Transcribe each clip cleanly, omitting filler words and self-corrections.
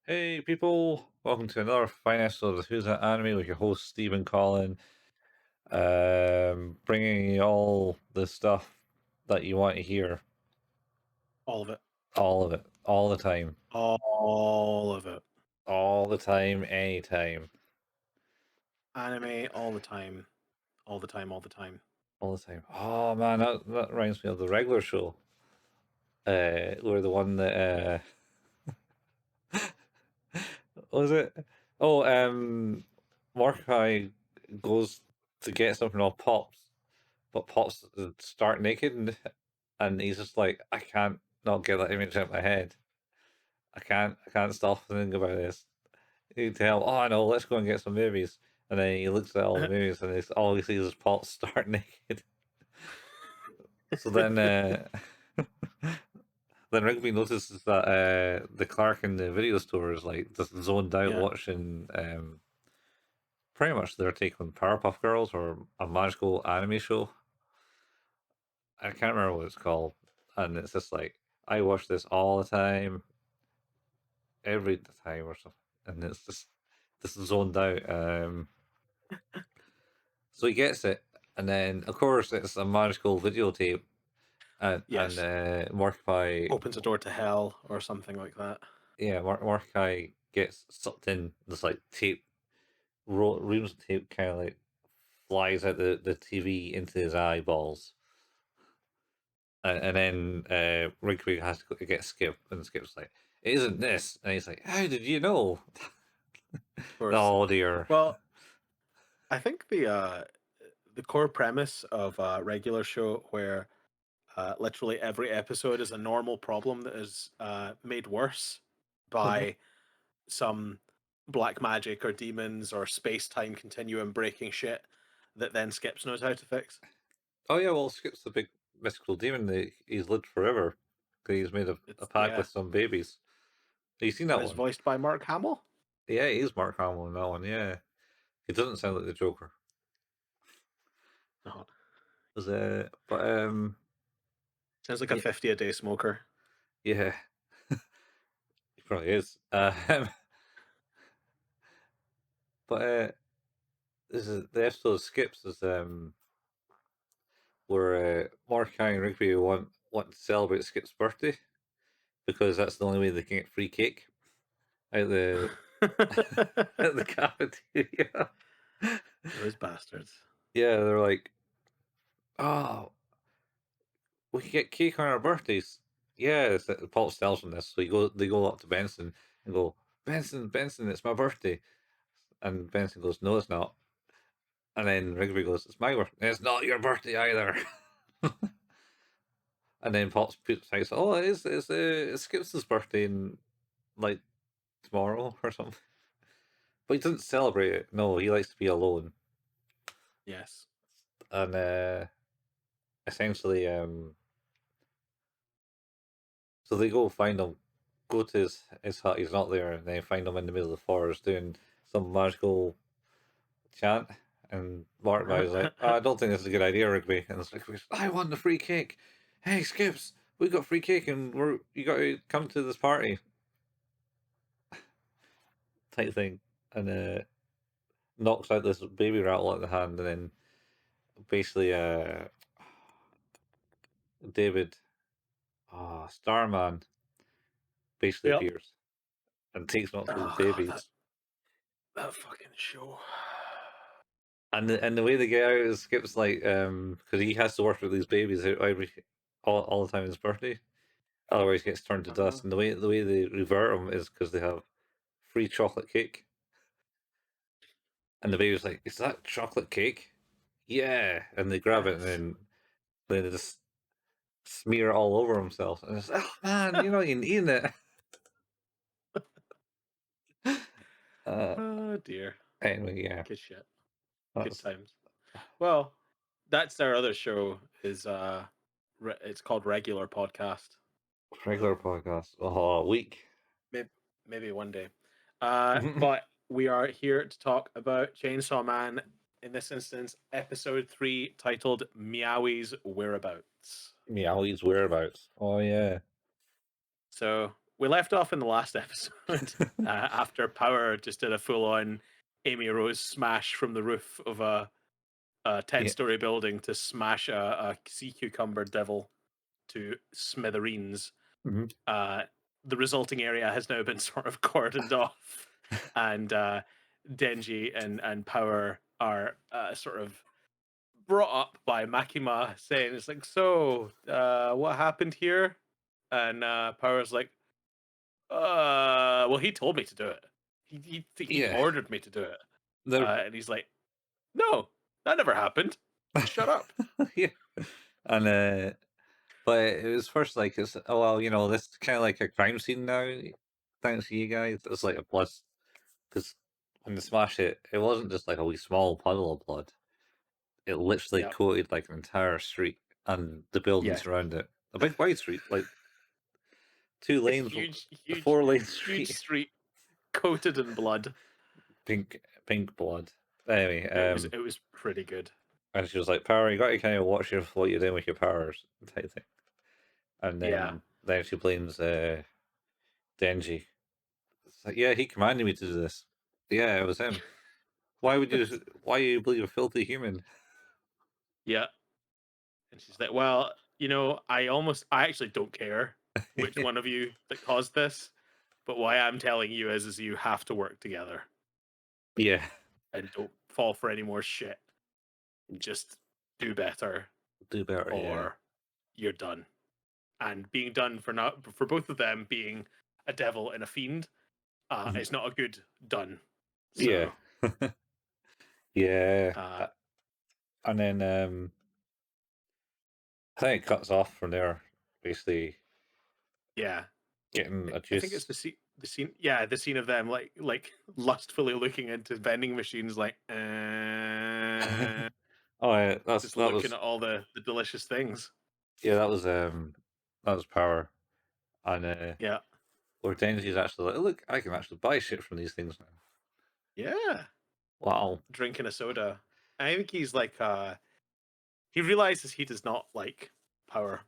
Hey people, welcome to another fine episode of Who's That Anime with your host Stephen Collin. Bringing you all the stuff that you want to hear, All of it. all of it, all the time, All of it. all the time, anytime, Anime all the time. All the time, all the time. all the time. Oh man, that reminds me of the regular show. Where the one that was it? Oh, Mordecai goes to get something off Pops, but Pops start naked, and he's just like, I can't not get that image out of my head. I can't stop thinking about this. You tell, oh no, let's go and get some movies. And then he looks at all the movies, and all he sees is Pops start naked. So then, then Rigby notices that the clerk in the video store is like just zoned out Yeah. watching pretty much their take on Powerpuff Girls or a magical anime show. I can't remember what it's called, and it's just like I watch this all the time, every time or something, and it's just zoned out. So he gets it, and then of course it's a magical videotape, and Yes. Mordecai, Opens a door to hell or something like that. yeah, Mordecai gets sucked in. This like tape, reams of tape, kind of like flies out the TV into his eyeballs. And then Rigby has to get Skip, and Skip's like, "It isn't this," and he's like, "How did you know?" Of course. Oh dear. Well, I think the core premise of a regular show where literally every episode is a normal problem that is made worse by some black magic or demons or space time continuum breaking shit that then Skips knows how to fix. Oh yeah, well, Skip's the big mystical demon that he's lived forever. 'Cause he's made a It's pact with some babies. Have you seen and that it's one? voiced by Mark Hamill. Yeah, he is Mark Hamill in that one. Yeah, he doesn't sound like the Joker. Oh, Was but sounds like a yeah, 50 a day smoker. yeah, he probably is. But this is the episode of Skips is where Mordecai and Rigby want to celebrate Skip's birthday because that's the only way they can get free cake out the at the cafeteria. Those bastards. Yeah, they're like, oh, we can get cake on our birthdays. Yeah, Paul tells them this. So they go up to Benson and go, Benson, it's my birthday. And Benson goes, no, it's not. And then Rigby goes, it's my birthday. It's not your birthday either. And then Potts puts out, oh, it's Skips' birthday in like tomorrow or something. But he doesn't celebrate it. No, he likes to be alone. Yes. And essentially, So they go find him, go to his hut. He's not there, and they find him in the middle of the forest doing some magical chant. And Martin is like, "Oh, I don't think this is a good idea, Rigby." And it's like, "I want the free cake. Hey, Skips, we got free cake, and you got to come to this party." Type thing, and knocks out this baby rattle at the hand, and then basically, David, Starman, basically Yep. appears and takes him up to the Oh god, babies. that fucking show. And the way they get out is Skip's like, because he has to work with these babies all the time in his birthday, otherwise he gets turned to Uh-huh. dust. And the way they revert him is because they have free chocolate cake, and the baby's like, "Is that chocolate cake?" Yeah, and they grab it, and Yes. then they just smear it all over themselves, and it's, oh man, you're not even eating it. uh, Oh dear. anyway, yeah, Good shit. Good that's times. Well, that's their other show. Is it's called Regular Podcast. regular podcast. Oh, a week. Maybe one day. But we are here to talk about Chainsaw Man. In this instance, episode 3, titled "Meowie's Whereabouts." Meowie's whereabouts. Oh yeah. So we left off in the last episode after Power just did a full-on Amy Rose smash from the roof of a Yeah. ten-story building to smash a sea cucumber devil to smithereens. Mhm. Uh, the resulting area has now been sort of cordoned off, and Denji and Power are sort of brought up by Makima saying, "It's like, so what happened here?" And Power's like, well, he told me to do it. He Yeah. ordered me to do it." The And he's like, "No, that never happened. Shut up." yeah. And but it was first like it's, oh well, this is kind of like a crime scene now. Thanks to you guys, it's like a plus because when they smash it, it wasn't just like a wee small puddle of blood. It literally Yeah, coated like an entire street and the yeah. buildings around it. A big wide street, like two A lanes, huge, a huge, 4 lane huge street, street coated in blood. pink blood. Anyway, It was pretty good. and she was like, "Power, you got to kind of watch what you're doing with your powers," type thing. And Yeah. then she blames Denji. It's like, yeah, he commanded me to do this. Yeah, it was him. Why would you? Why you believe a filthy human? Yeah. And she's like, "Well, I actually don't care which one of you that caused this, but why I'm telling you is you have to work together Yeah, and don't fall for any more shit. Just do better do better. Yeah. or you're done." And being done for both of them being a devil and a fiend, Mhm. it's not a good done. Yeah. So, Yeah. uh, And then I think it cuts off from there. Basically, yeah, getting a I think it's juice. the scene, yeah, the scene of them like lustfully looking into vending machines, like Oh, yeah, just that looking was at all the delicious things. yeah, that was power. And Yeah, where Denji's actually like, look, I can actually buy shit from these things now. yeah, Wow. drinking a soda. I think he's like he realizes he does not like Power.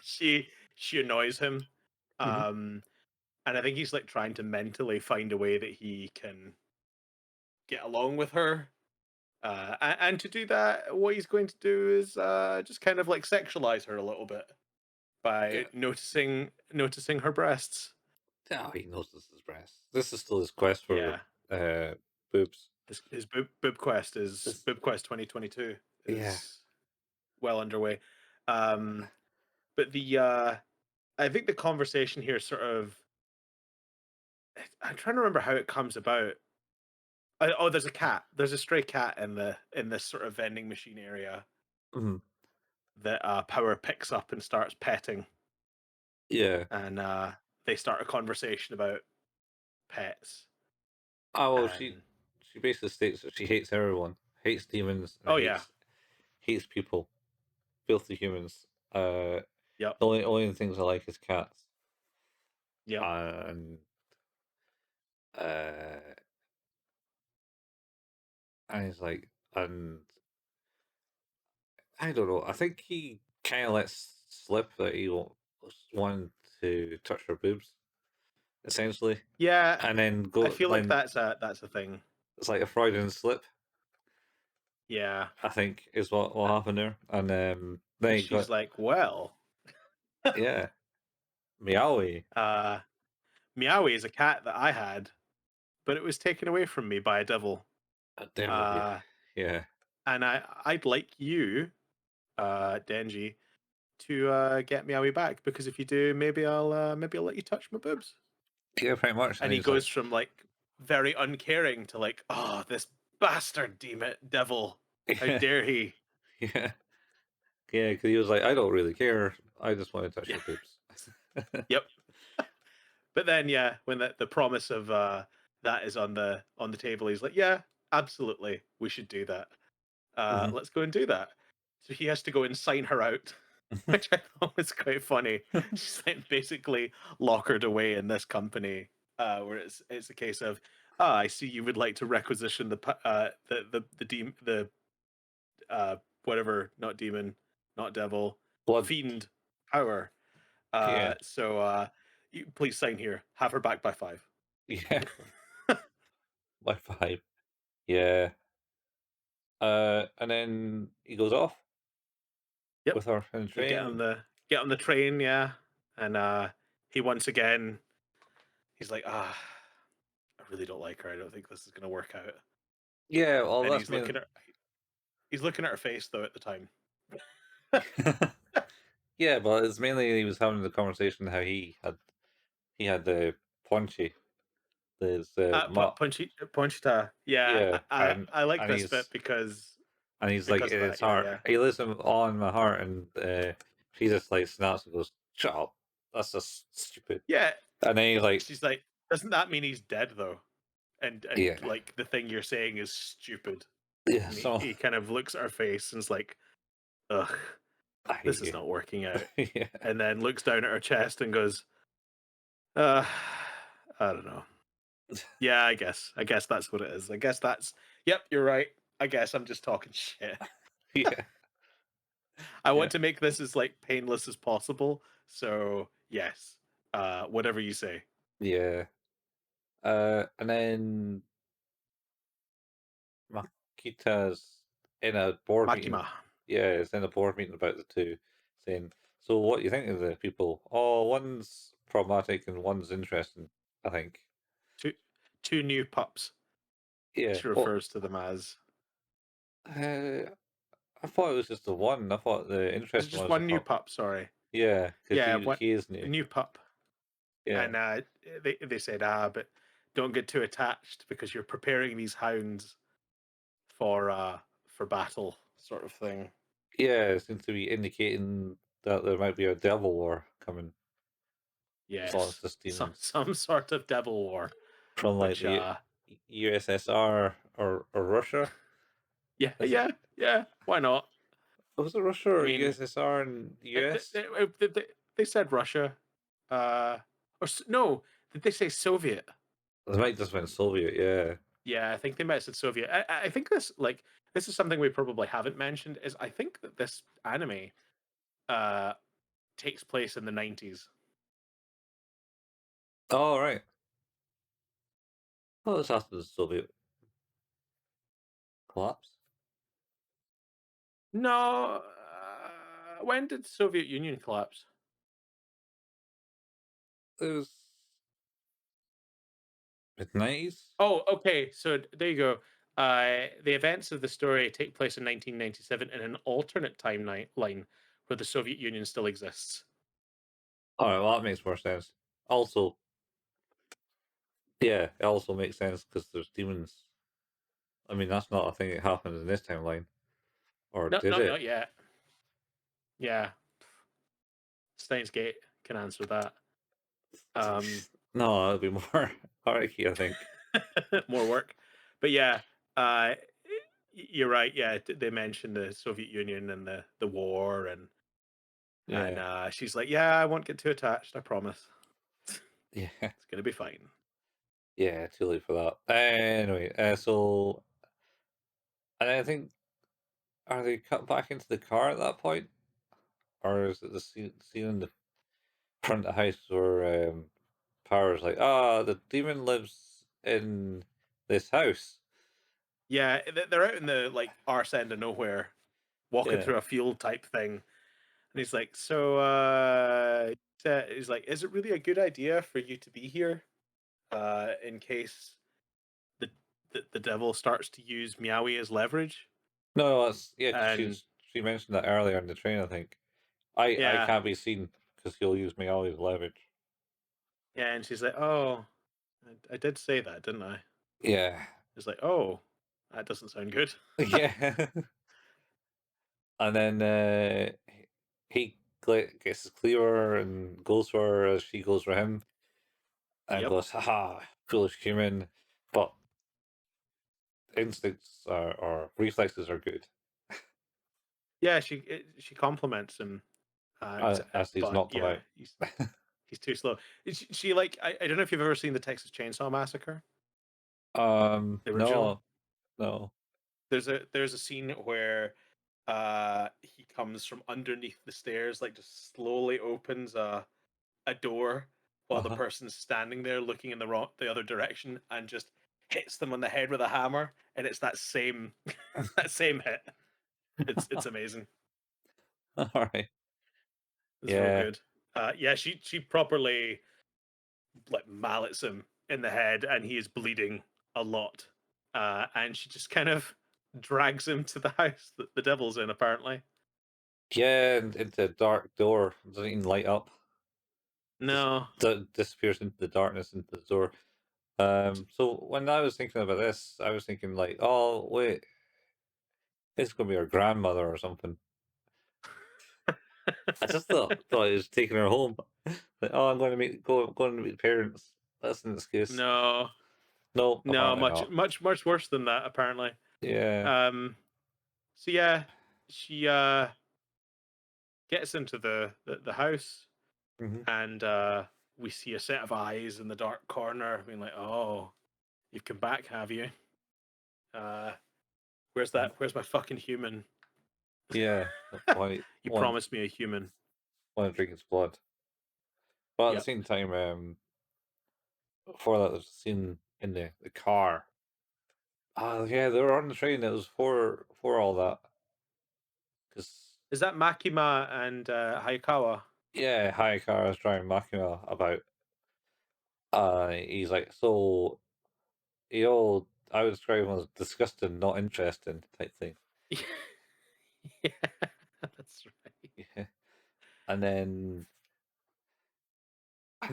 She annoys him. Mhm. Um, and I think he's like trying to mentally find a way that he can get along with her. And to do that, what he's going to do is just kind of like sexualize her a little bit by Yeah. noticing her breasts. Oh, he knows this is breast. This is still his quest for Yeah, uh boobs. his boob quest is This, boob quest 2022 yeah. is well underway. Um, but the I think the conversation here sort of, I'm trying to remember how it comes about. Oh, there's a cat. There's a stray cat in this sort of vending machine area Mhm. that Power picks up and starts petting, Yeah. and they start a conversation about pets. Oh well, And she basically states that she hates everyone, hates demons, and oh yeah, hates people, filthy humans. Yep. The only things I like is cats, Yep. and uh, and he's like, and I don't know. I think he kind of lets slip that he wanted to touch her boobs, essentially, Yeah. and then I go feel like then that's a thing. it's like a Freudian slip. Yeah. I think is what Uh, happened there, and then And he she's got like, well, yeah, meowie. uh, Meowie is a cat that I had, but it was taken away from me by a devil. Devil, yeah, Uh, yeah, and I'd like you, Denji, to get Meowie back because if you do, maybe I'll let you touch my boobs. yeah, pretty much. And And he he's like, goes from like very uncaring to like, oh, this bastard demon devil, how yeah, dare he? yeah, yeah, because he was like, I don't really care. I just want to touch Yeah, your boobs. yep. But then, yeah, when the promise of that is on the table, he's like, yeah, absolutely, we should do that. Hmm. Let's go and do that. So he has to go and sign her out, which I thought was quite funny. She's like basically lockered away in this company, where it's a case of, I see you would like to requisition the uh, whatever, not demon, not devil, Blood, fiend power. yeah, You, please sign here. Have her back by 5. yeah, by five, yeah. And then he goes off Yep. with her in the They train. get on the train, yeah, and he once again he's like, I really don't like her. I don't think this is gonna work out. Yeah, well, And that's me. he's looking at her face though at the time. Yeah, but it's mainly he was having the conversation how he had the Punchy, there's Mop, Ponchita. Yeah, yeah, I like and this bit he's like because in of his that. Yeah, heart. yeah, He lives all in my heart, and she just like snaps and goes, "Shut up, that's just stupid." yeah. And then he's like, She's like, doesn't that mean he's dead though? And "Yeah, like the thing you're saying is stupid. yeah, And so he kind of looks at her face and is like, ugh, I this hate is not you." working out. Yeah, And then looks down at her chest and goes, uh, I don't know. Yeah, I guess that's what it is. I guess that's, yep, you're right. I guess I'm just talking shit. yeah, I yeah, want to make this as like painless as possible. So yes, whatever you say. yeah. And then Makita's in a board Makima. meeting. Yeah, it's in a board meeting about the two, saying, "So, what do you think of the people? Oh, one's problematic and one's interesting. I think." Two two new pups. Yeah. She Well, refers to them as. I thought it was just the one. I thought the Is it interesting one just was a one new pup. pup? Sorry. Yeah, because Yeah, what he is a new. new pup. Yeah. And they said, but don't get too attached because you're preparing these hounds for battle, sort of thing. Yeah, it seems to be indicating that there might be a devil war coming. As long as Yes, there's some demons some sort of devil war, from like which the USSR or Russia. yeah, Is it yeah, yeah. Why not? was it Russia I or mean, USSR and they, US? they, they, they said Russia, no, did they say Soviet? It might just been Soviet. Yeah. Yeah, I think they might have said Soviet. I think this is something we probably haven't mentioned. Is I think that this anime uh takes place in the 90s. Oh right. Oh, this after the Soviet collapse. No, when did the Soviet Union collapse? It was mid-90s. Oh, okay. So there you go. The events of the story take place in 1997 in an alternate timeline where the Soviet Union still exists. All right, well that makes more sense. Also, yeah, it also makes sense because there's demons. I mean, that's not a thing that happened in this timeline, or No, did no, it? not yet. Yeah, Steins Gate can answer that. Um, No, that'd be more Araki, I think. more work, but yeah, you're right. Yeah, they mentioned the Soviet Union and the war, and And Yeah. she's like, "Yeah, I won't get too attached. I promise. Yeah. It's gonna be fine." Yeah, too late for that. Anyway, so and I think are they cut back into the car at that point? Or is it the scene in the front of the house where Power's like, ah, the demon lives in this house. Yeah, they're out in the like arse end of nowhere, walking Yeah. through a field type thing, and he's like, "So, he's like, is it really a good idea for you to be here, in case the the devil starts to use Meowie as leverage?" No, that's yeah, because And she mentioned that earlier in the train, I think. I yeah, can't be seen because he'll use me always leverage. yeah, and she's like, "Oh, I did say that, didn't I?" Yeah. It's like, "Oh, that doesn't sound good." Yeah. And then he gets clearer and goes for her as she goes for him and Yep. goes, haha, foolish human. But instincts or reflexes are good, Yeah, she compliments him, as he's but knocked him yeah, out. he's too slow. She like I don't know if you've ever seen the Texas Chainsaw Massacre, the original. No, no. There's a scene where he comes from underneath the stairs, like just slowly opens a door while the Uh-huh. person's standing there looking in the other direction and just hits them on the head with a hammer, and it's that same that same hit. It's amazing. All right. It's real Yeah. good. Yeah, she properly like mallets him in the head, and he is bleeding a lot. And she just kind of drags him to the house that the devil's in, apparently. Yeah, and into a dark door. Doesn't even light up. Just No, disappears into the darkness into the door. So when I was thinking about this, I was thinking like, oh wait, it's gonna be her grandmother or something. I just thought he was taking her home. Like, oh, I'm going to going to meet the parents. That's an excuse. no, No, no, apparently much, not. much, much worse than that, apparently. Yeah. Um, so yeah, she gets into the house, Hmm. and we see a set of eyes in the dark corner, being like, "Oh, you've come back, have you? Uh, where's that? Where's my fucking human? Yeah. Why You promised me a human." want to drink his blood? But at the Yep. same time, before that, there's a scene in the car. Oh yeah, they were on the train. It was for all that because Is that Makima and Hayakawa? yeah, Hayakawa is driving Makima about. He's like, so I would describe him as disgusting, not interesting type thing. Yeah, that's right. Yeah. And then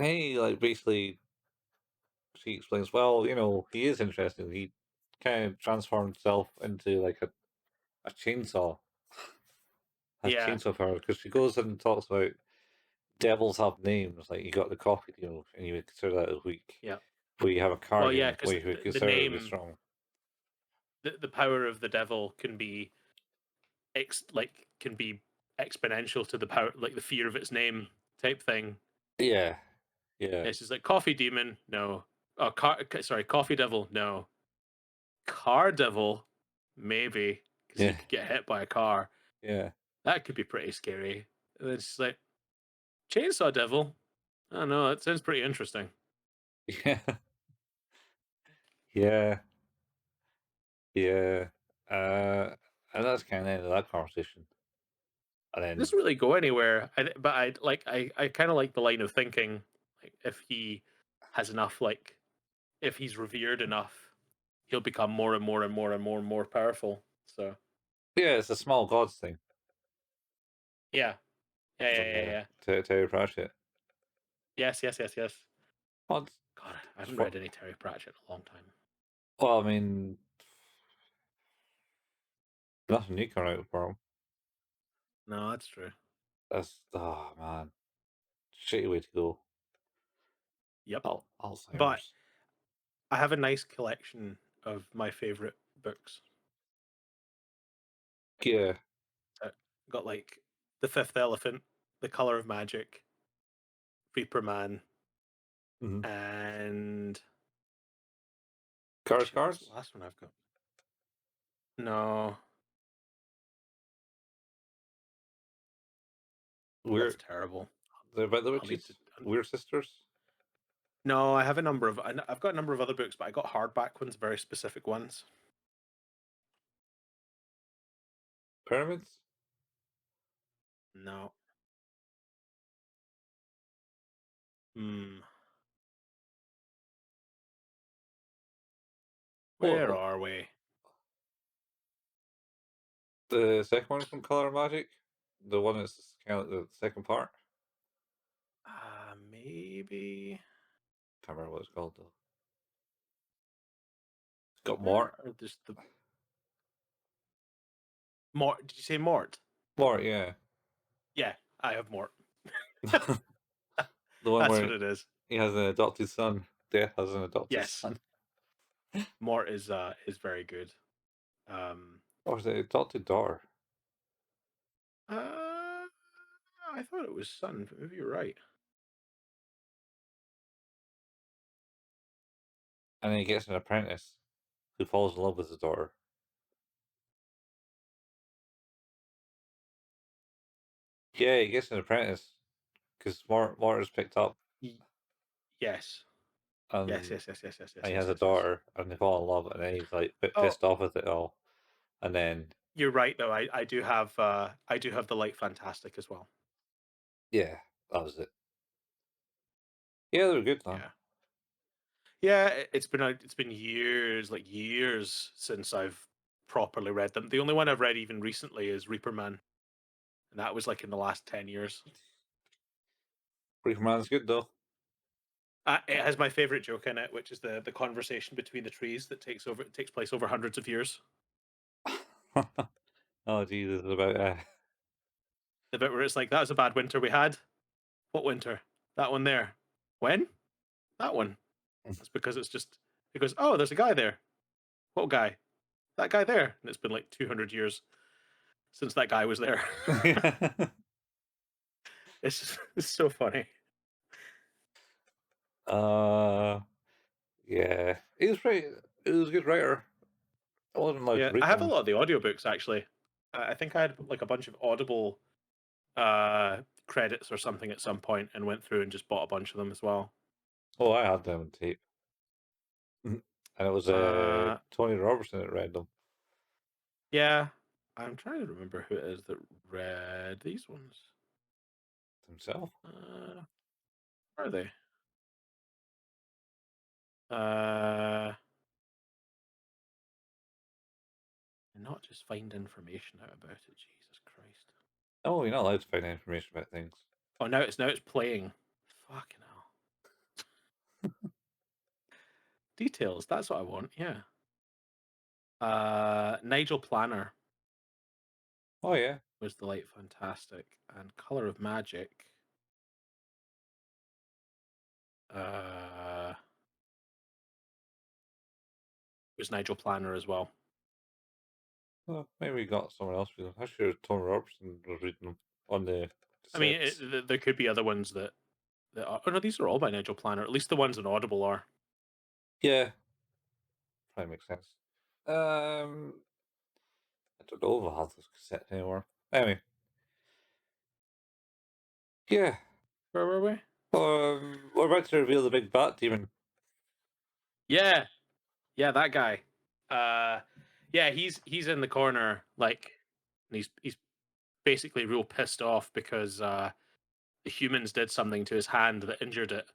he like basically she explains, well, he is interesting. He kind of transformed himself into like a chainsaw, has Yeah, chainsaw power because she goes and talks about devils have names. Like you got the coffee, and you would consider that as weak. yeah. But you have a Well, yeah, cardigan, because where you would the consider it to be name, strong. the power of the devil can be can be exponential to the power, like the fear of its name type thing. Yeah, yeah, It's just like coffee demon, no. Oh, sorry, coffee devil, no. Car devil, maybe, because he yeah, could get hit by a car. yeah, That could be pretty scary. And it's just like chainsaw devil. I don't know. That sounds pretty interesting. yeah, yeah, yeah. And that's kind of the end of that conversation. And It then doesn't really go anywhere. But I kind of like the line of thinking. Like if he has enough, like if he's revered enough, he'll become more and more and more and more and more powerful. So yeah, it's a small gods thing yeah, yeah, yeah, from yeah, yeah. Terry Pratchett. Yes, yes, yes, yes. Well, God, I haven't for, read any Terry Pratchett in a long time. well, I mean, nothing new coming out for him. No, that's true. That's oh man, shitty way to go. Yep. But Alzheimer's. I have a nice collection of my favorite books. Yeah. Got like The Fifth Elephant, The Color of Magic, Reaper Man, Mhm. and Cars, shit. What's the cars. last one I've got? No, that's We're terrible. about the I'll need to. witches. We're sisters. No, I have a number of. I've got a number of other books, but I got hardback ones, very specific ones. Pyramids. No. Hmm. Where Oh, are we? the second one from Color Magic. The one that's kind of the second part. Maybe. Can't remember what it's called though. It's got Where Mort. are just the Mort? Did you say Mort? Mort, yeah. Yeah, I have Mort. The one That's what where it is. he has an adopted son. Death has an adopted Yes, son. Mort is very good. Um, Or is it adopted daughter? uh, I thought it was Sun, but maybe you're right. And then he gets an apprentice who falls in love with his daughter. Yeah, he gets an apprentice because Mort is picked up Y- Yes, yes, and, yes, yes, yes, yes, yes, and he yes, has a yes, yes. daughter and they fall in love and then he's like a bit Oh, pissed off with it all. And then, you're right though. I do have the Light Fantastic as well. yeah, that was it. Yeah, they were good, man. Yeah. Yeah, it's been years, like years since I've properly read them. The only one I've read even recently is Reaper Man, and that was like in the last 10 years. Reaper Man's good, though. It has my favorite joke in it, which is the conversation between the trees that takes place over hundreds of years. Oh, Jesus, about, The bit where it's like, "That was a bad winter we had. What winter? That one there. When? That one." That's because it's just it goes, "Oh, there's a guy there. What guy? That guy there." And it's been like 200 years since that guy was there. It's so funny. uh, yeah. He was a good writer. I wasn't allowed to Yeah, I read have a them. lot of the audiobooks actually. I think I had like a bunch of Audible credits or something at some point and went through and just bought a bunch of them as well. Oh, I had them on tape. Mhm. And it was Uh Tony Robertson that read them yeah, I'm trying to remember who it is that read these ones. himself. Where are they? Uh and not just find information out about it. Jesus Christ. Oh, you're not allowed to find information about things. Oh, now it's playing. Fucking hell. Details. That's what I want. Yeah. Nigel Planner Oh, yeah. was the Light Fantastic, and Color of Magic. Uh, was Nigel Planner as well. Well, maybe we got someone else with them. I'm sure Tony Robertson was reading them on the I mean, cassettes. there could be other ones that are. Oh no, these are all by Nigel Planner. At least the ones on Audible are. Yeah, probably makes sense. I don't know if I have those cassettes anymore. Anyway, yeah. Where were we? We're about to reveal the big bat demon. Yeah, yeah, that guy. Uh, yeah, he's in the corner, like, and he's basically real pissed off because the humans did something to his hand that injured it,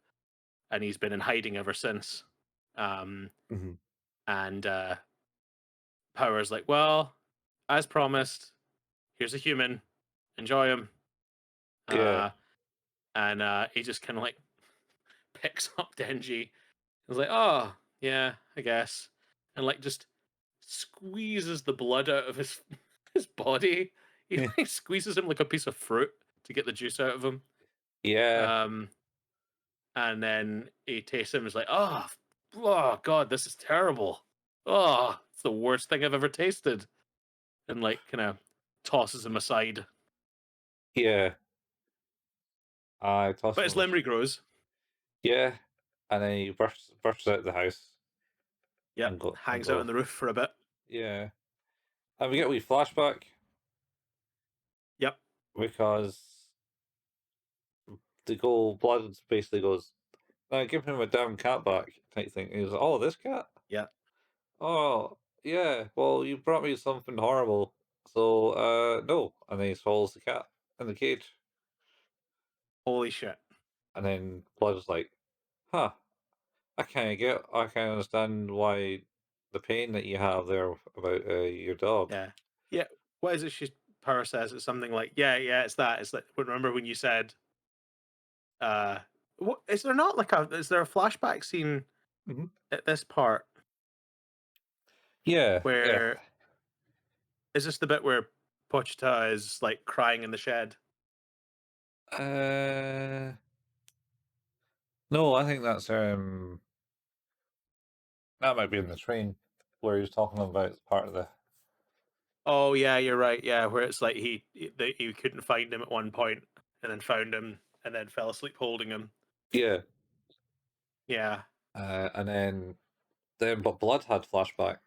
and he's been in hiding ever since. Um, Hmm. and Power's like, well, as promised, here's a human, enjoy him. Yeah, Uh, and he just kind of like picks up Denji. He's like, oh yeah, I guess, and like just squeezes the blood out of his his body. He like squeezes him like a piece of fruit to get the juice out of him. yeah, Um, and then he tastes him. And is like, oh god, this is terrible. Oh, it's the worst thing I've ever tasted. And like kind of tosses him aside. yeah. I toss But him his on the memory grows. yeah, and then he bursts out of the house Yep, and hangs out goes on the roof for a bit. yeah, and we get a wee flashback Yep. because the gold blood basically goes, "Now give him a damn cat back," type thing. And he's like, "Oh, this cat? Yeah. Oh, yeah. Well, you brought me something horrible, so no." And then he swallows the cat in the cage, Holy shit. and then Blood is like, "Huh." I can't understand why the pain that you have there about your dog. Yeah. Yeah. What is it? Power says it's something like, yeah, yeah, it's that. It's like, remember when you said, uh, what is there not like a? Is there a flashback scene Hmm. at this part Yeah, yeah. where is this the bit where Pochita is like crying in the shed? Uh, no, I think that might be in the train where he was talking about part of the Oh yeah, you're right. Yeah, where it's like he couldn't find him at one point, and then found him, and then fell asleep holding him. yeah, Yeah, and then but Blood had flashback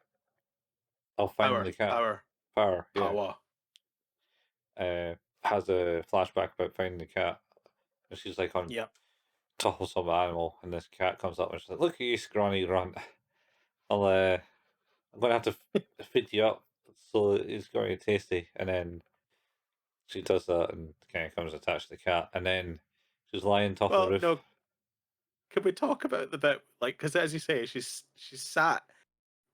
of finding power, the cat. power, Power, yeah, power. has a flashback about finding the cat, and she's like on Yep. top of some animal, and this cat comes up and she's like, "Look at you, scrawny runt! I'll I'm gonna have to feed you up so it's going to be tasty." And then she does that and kind of comes attached to the cat, and then she's lying on top of the Well, roof. no. Can we talk about the bit like because as you say, she's sat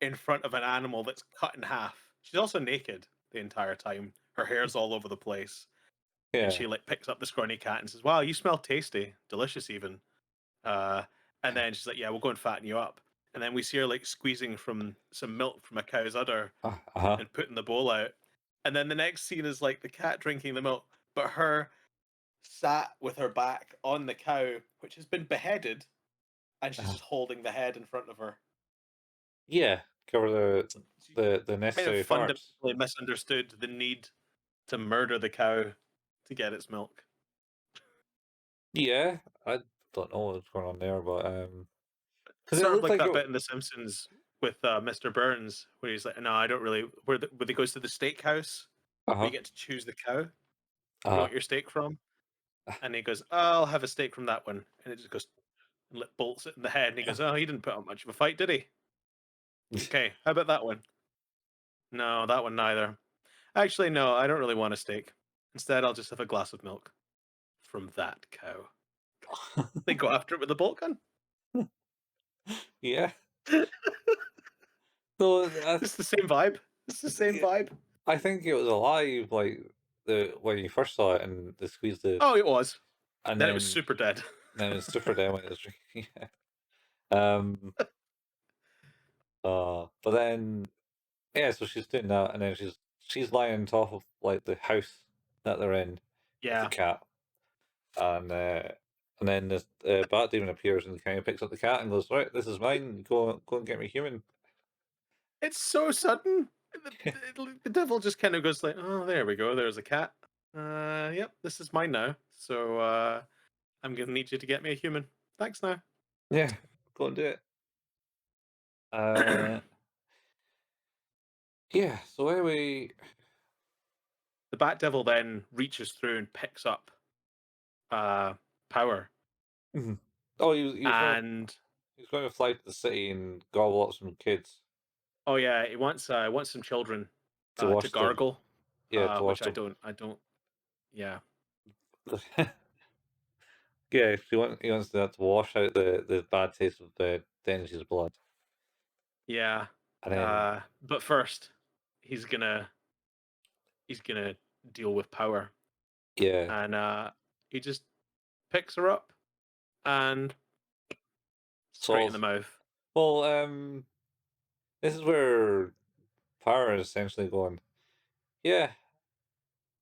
in front of an animal that's cut in half. She's also naked the entire time. Her hair's all over the place, and Yeah, she like picks up the scrawny cat and says, "Wow, you smell tasty, delicious even." Uh, and then she's like, "Yeah, we'll go and fatten you up." And then we see her like squeezing from some milk from a cow's udder uh-huh. and putting the bowl out. And then the next scene is like the cat drinking the milk, but her sat with her back on the cow, which has been beheaded, and she's uh just holding the head in front of her. Yeah, cover She the kind of necessary parts. fundamentally misunderstood the need to murder the cow to get its milk. Yeah, I don't know what's going on there, but because it Sort of looked like like that bit in The Simpsons with Mr. Burns, where he's like, "No, I don't really." Where he goes to the steakhouse, where uh-huh, you get to choose the cow you uh-huh. want your steak from, and he goes, oh, "I'll have a steak from that one," and it just goes and bolts it in the head, and he goes, "Oh, he didn't put up much of a fight, did he? Okay, how about that one? No, that one neither. Actually, no, I don't really want a steak. Instead, I'll just have a glass of milk from that cow." They go after it with a bolt gun. Yeah. So It's the same vibe. It's the same vibe. I think it was alive, like the when you first saw it, and they squeezed it, Oh, it was. and Then it was super dead. then it's super down when it was drinking. Yeah. Um. But then yeah, so she's doing that, and then she's lying on top of like the house that they're in with the Yeah, cat, and uh, and then this bat demon appears and kind of picks up the cat and goes, "Right, this is mine. Go and get me human." it's so sudden. The devil just kind of goes like, "Oh, there we go. There's a cat. Yep, this is mine now. So I'm gonna need you to get me a human. Thanks now." Yeah, go and do it. Uh, yeah. So anyway, The Bat Devil then reaches through and picks up uh, Power, mhm. Oh, and he was going to fly to the city and gobble up some kids oh yeah, he wants some children to to watch the gargle, yeah to which watch the I don't. Yeah, yeah he wants that to wash out the bad taste of Denji's blood, yeah. and then But first, he's gonna he's gonna deal with Power, yeah. and he just picks her up and straight in the So mouth. well, this is where Power is essentially going. Yeah,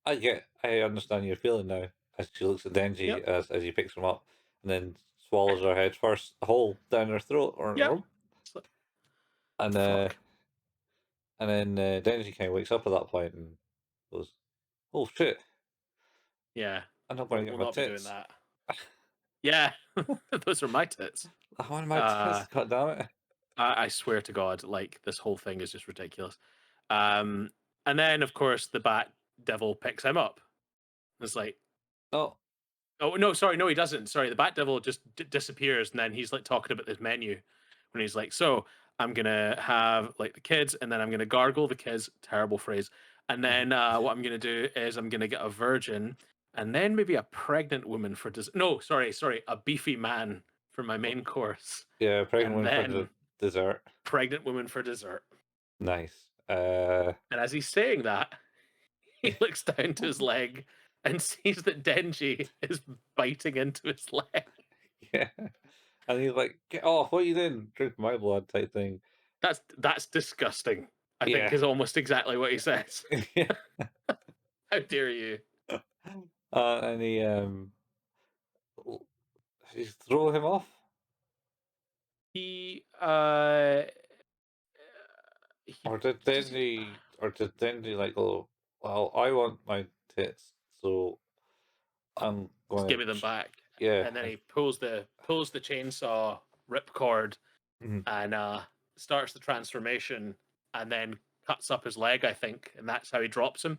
I understand your feeling now. As she looks at Denji Yep, as he picks him up, and then swallows her head first, whole down her throat, yep. It's like, and uh, fuck. and then Denji kind of wakes up at that point and goes, "Oh shit, Yeah, I'm not going to get we'll my not be doing tits." that. Yeah, those are my tits. I want my Uh, tits, god damn it. I swear to God, like this whole thing is just ridiculous. Um, and then of course the Bat Devil picks him up. It's like, Oh, oh no, sorry, no, he doesn't. Sorry, the Bat Devil just disappears, and then he's like talking about this menu, when he's like, "So I'm gonna have like the kids, and then I'm gonna gargle the kids." Terrible phrase. And then what I'm gonna do is I'm gonna get a virgin, and then maybe a pregnant woman for dessert. No, sorry, a beefy man for my oh, main course, yeah, pregnant and woman for the then dessert. pregnant woman for dessert. Nice. And as he's saying that, he looks down to his leg and sees that Denji is biting into his leg. Yeah. And he's like, get off, what are you doing? Drink my blood type thing. That's disgusting. I think Yeah. is almost exactly what he says. Yeah. How dare you? And he throw him off? He he Or did does he Denji like go, well, I want my tits, so I'm just give gonna me them back. yeah. And then he pulls the chainsaw ripcord Mhm. and starts the transformation and then cuts up his leg, I think, and that's how he drops him.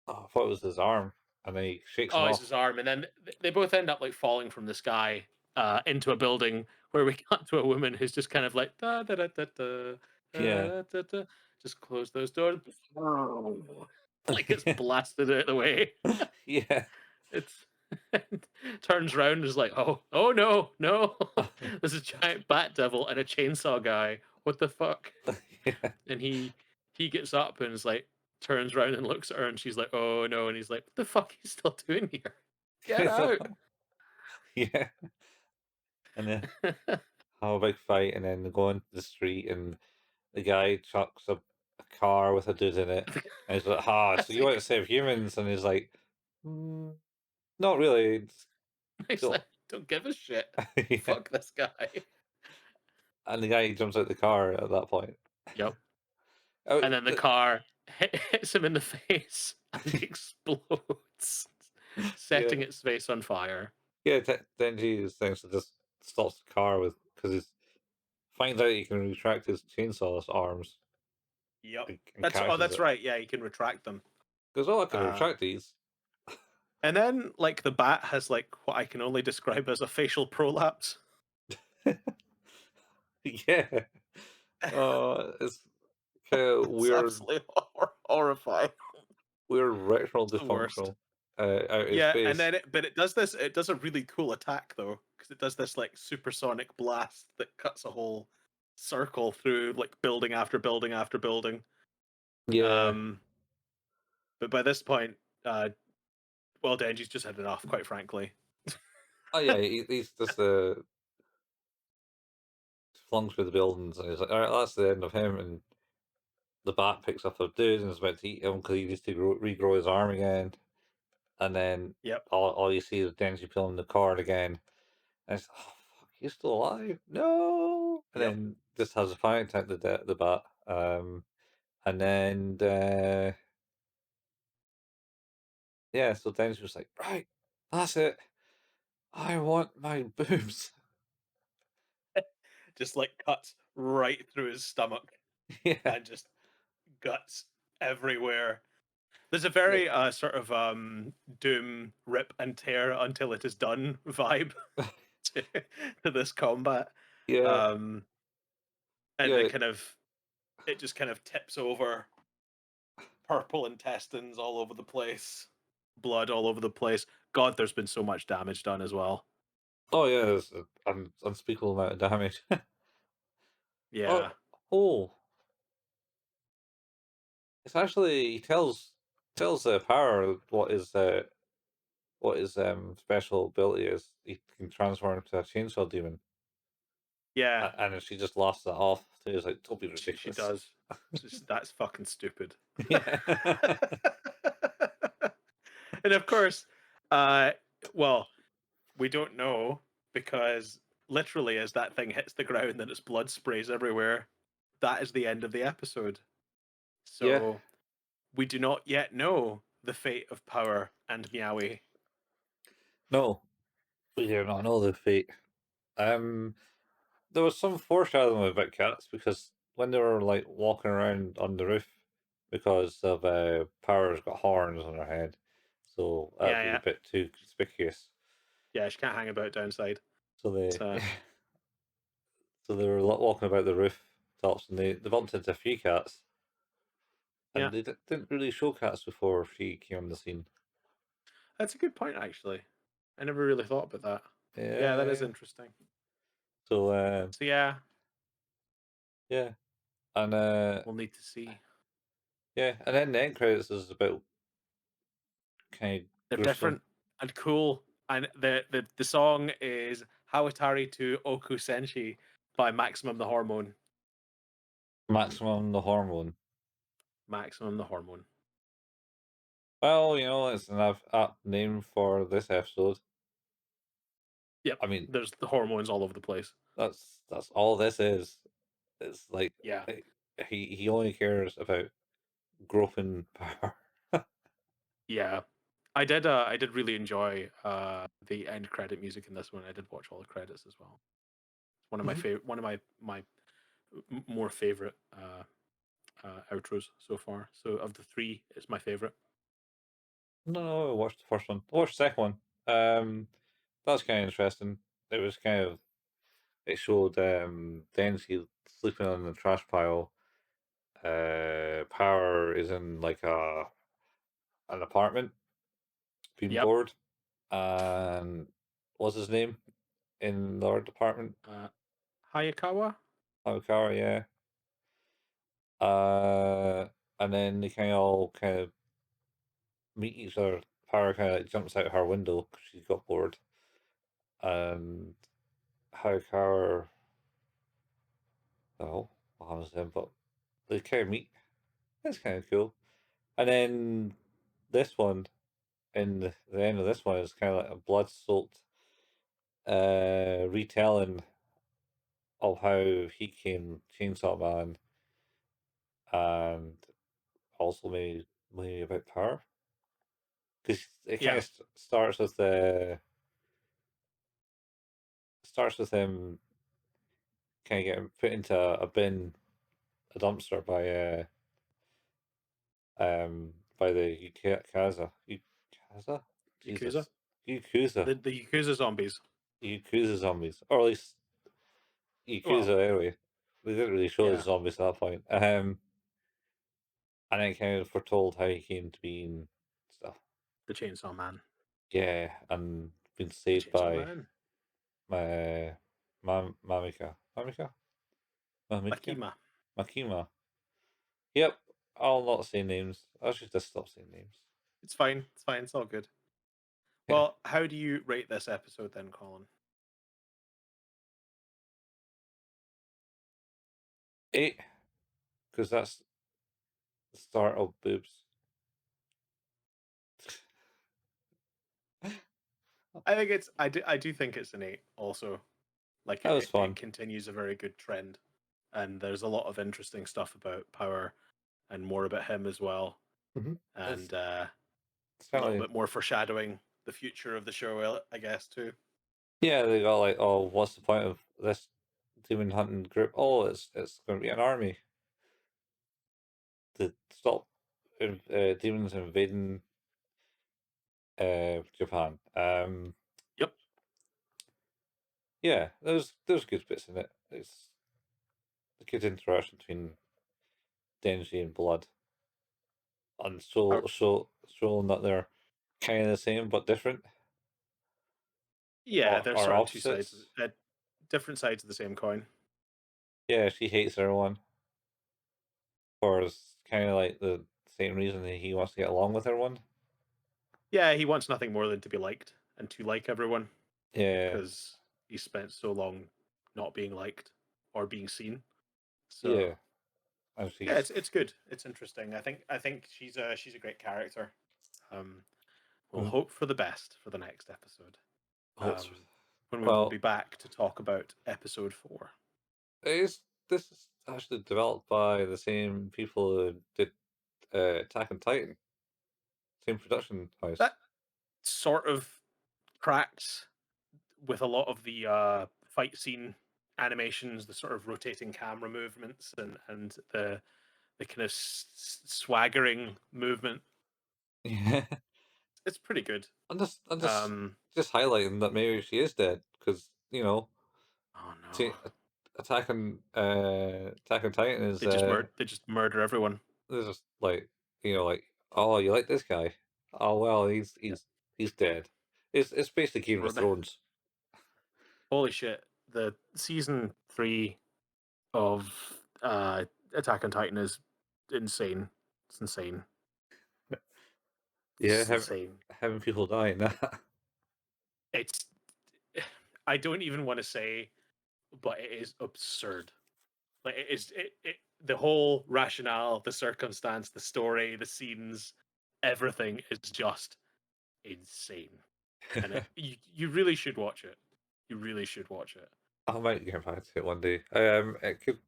Oh, I thought it was his arm. And then he shakes him Oh, it's his off. arm, and then they both end up like falling from the sky into a building where we cut to a woman who's just kind of like da da da da da Yeah. da da da. Just close those doors, like it's blasted out of the way. Yeah. It's turns around and is like, oh no, no, there's a giant bat devil and a chainsaw guy. What the fuck? Yeah. And he gets up and is like turns around and looks at her and she's like, oh no, and he's like, what the fuck are you still doing here? Get out. Yeah. And then have a big fight, and then they go into the street, and the guy chucks a car with a dude in it, and he's like, "Ah, so That's you want to like, save humans?" And he's like, "Mm, "Not really." he's Don't. like, don't give a shit. Yeah. Fuck this guy. And the guy jumps out the car at that point. Yep. Oh, And then the car hits him in the face and explodes, setting yeah, its face on fire. yeah. Denji essentially just stops the car with because he finds out he can retract his chainsaw's arms Yep. and catches That's it. right. Yeah, you can retract them. Goes, "Oh, I can Uh, retract these." and then like the bat has like what I can only describe as a facial prolapse. Yeah. It's kind of It's absolutely horrifying. weird retinal It's the worst. dysfunctional out his Yeah, and face. then but it does this. It does a really cool attack though, because it does this like supersonic blast that cuts a whole circle through like building after building after building. Yeah. Um, but by this point, well, Denji's just had enough, quite frankly. Oh yeah, he's just flung through the buildings, and he's like, "All right, that's the end of him." And the bat picks up a dude and is about to eat him because he needs to regrow his arm again. And then Yep, all you see is Denji pulling the cord again, and it's, oh fuck, he's still alive, no. And yep. then just has a panic attack the bat. And then yeah, so Denji was like, right, that's it. I want my boobs. Just like cuts right through his stomach Yeah, and just guts everywhere. There's a yeah, very sort of Doom rip and tear until it is done vibe to, to this combat. yeah, Um, and then yeah. kind of it just kind of tips over, purple intestines all over the place, blood all over the place. God, there's been so much damage done as well. Oh yeah, it's an unspeakable amount of damage. Oh, Yeah, oh, it's actually he tells Power what his special ability is. He can transform into a chainsaw demon, yeah, and then she just laughs that off. So he's like, "Don't be she ridiculous." does. Just that's fucking stupid. Yeah, And of course, uh, well, we don't know because literally, as that thing hits the ground and its blood sprays everywhere, that is the end of the episode. yeah. So we do not yet know the fate of Power and Meowie. No, We do not know the fate. Um, there was some foreshadowing about cats because when they were like walking around on the roof, because of Power's got horns on her head, so that'd Yeah, be a yeah, bit too conspicuous. yeah. She can't hang about downside. So It's, they, so they were walking about the roof tops, and they bumped into a few cats, yeah, and they didn't really show cats before she came on the scene. that's a good point actually. I never really thought about that. Yeah, that is Yeah. interesting. So So yeah, yeah, and we'll need to see. yeah, and then the end credits is about kind of They're gruesome. different and cool. And the song is Hawatari to Oku Senshi by Maximum the Hormone. Maximum the Hormone. Maximum the Hormone. Well, you know, it's an apt name for this episode. Yep. I mean, There's the hormones all over the place. that's all this is. It's like Yeah. eh, he only cares about groping power. Yeah. I did really enjoy the end credit music in this one. I did watch all the credits as well. It's one of my Mhm. favorite one of my more favorite outros so far. So of the three, it's my favorite. No, I watched the first one. I watched the second one. That's kind of interesting. It was kind of it showed Denzi sleeping on the trash pile. Power is in like an apartment being Yep. bored, and what's his name in the art department? Uh, Hayakawa. Hamikawa, yeah. Uh, and then they kind of meet each other. Power kind of like jumps out her window because she got bored, and Hayakawa, oh, what happens to him? But they kind of meet. That's kind of cool. And then this one, in the end of this one, is kind of like a blood-soaked retelling of how he came Chainsaw Man, and also maybe about power, because it kind Yeah. of starts with him kind of getting put into a bin, a dumpster by the Yakuza, Yakuza. Jesus, Yakuza, The Yakuza zombies. Yakuza zombies, or at least Well, Yakuza anyway. They didn't really show the yeah. zombies at that point. And it kind of foretold how he came to be and stuff. The Chainsaw Man. Yeah, and been The saved Chainsaw by Man. my Mamika, Makima. Makima. Yep, I'll not say names. I should just stop saying names. It's fine. It's fine. It's all good. Yeah, Well, how do you rate this episode then, Colin? 8, because that's the start of boobs. I think it's I do think it's an 8 also. Like That was it fun. continues a very good trend. And there's a lot of interesting stuff about Power and more about him as well. Hmm. And It's a little certainly, bit more foreshadowing the future of the show, I guess, too. yeah, they got like, oh, what's the point of this demon hunting group? Oh, it's going to be an army to stop demons invading Japan. Yep. Yeah, there's good bits in it. It's the good interaction between Denji and Blood, and Power- showing that they're kind of the same but different, Yeah, they're or sort of two sides opposites. different sides of the same coin. Yeah, she hates everyone for kind of like the same reason that he wants to get along with everyone. Yeah, he wants nothing more than to be liked and to like everyone Yeah, because he spent so long not being liked or being seen. So yeah, and yeah, she's it's good. It's interesting. I think she's a great character. Um, we'll mm, hope for the best for the next episode. hopes. When we will be Well, back to talk about episode 4. this is actually developed by the same people who did Attack on Titan, same production house. That sort of tracks. with a lot of the fight scene animations, the sort of rotating camera movements, and the kind of swaggering movement. Yeah, It's pretty good. I'm Um, just highlighting that maybe she is dead because oh t- no, Attack on Titan is they just murder everyone. there's just like like, oh, you like this guy? Oh well, Yeah. he's dead. It's basically Game of Or the- Thrones. Holy shit! The season 3 of Attack on Titan is insane. It's insane. Yeah, It's insane. having people dying. It's I don't even want to say, but it is absurd. Like the whole rationale, the circumstance, the story, the scenes, everything is just insane. And you really should watch it. You really should watch it. I might get back to it one day. It could.